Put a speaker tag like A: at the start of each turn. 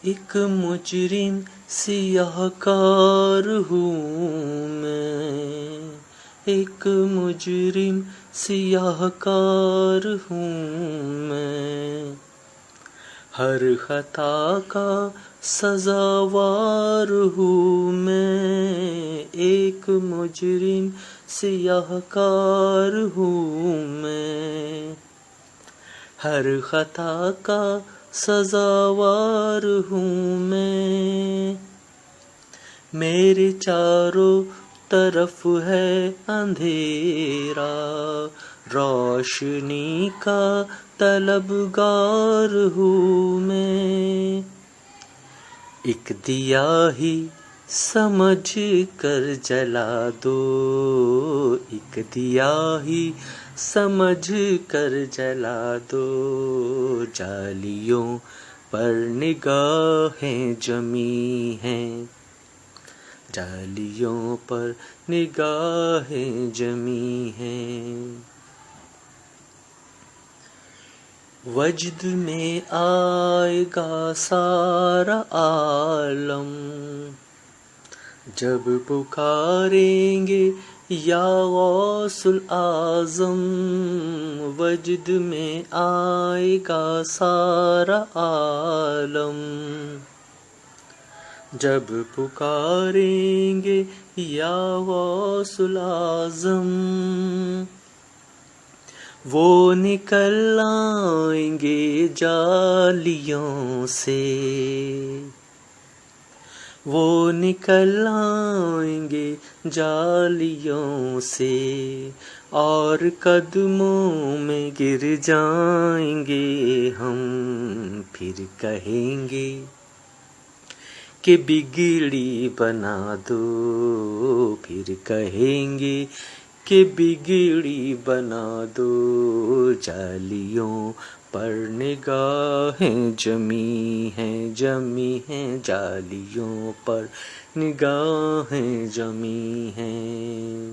A: ایک مجرم سیاہ کار ہوں میں، ایک مجرم سیاہ کار ہوں میں، ہر خطا کا سزاوار ہوں میں، ایک مجرم سیاہ کار ہوں میں، ہر خطا کا سزاوار ہوں میں، میرے چاروں طرف ہے اندھیرا، روشنی کا طلبگار ہوں میں، ایک دیا ہی سمجھ کر جلا دو، ایک دیا ہی سمجھ کر جلا دو، جالیوں پر نگاہیں جمی ہیں، جالیوں پر نگاہیں جمی ہیں، وجد میں آئے گا سارا عالم، جب پکاریں گے یا غوث الاعظم، وجد میں آئے گا سارا عالم، جب پکاریں گے یا غوث الاعظم، وہ نکل آئیں گے جالیوں سے، وہ نکل آئیں گے جالیوں سے، اور قدموں میں گر جائیں گے ہم، پھر کہیں گے کہ بگڑی بنا دو، پھر کہیں گے کہ بگڑی بنا دو، جالیوں پر نگاہیں جمی ہیں، جمی ہیں، جالیوں پر نگاہیں جمی ہیں۔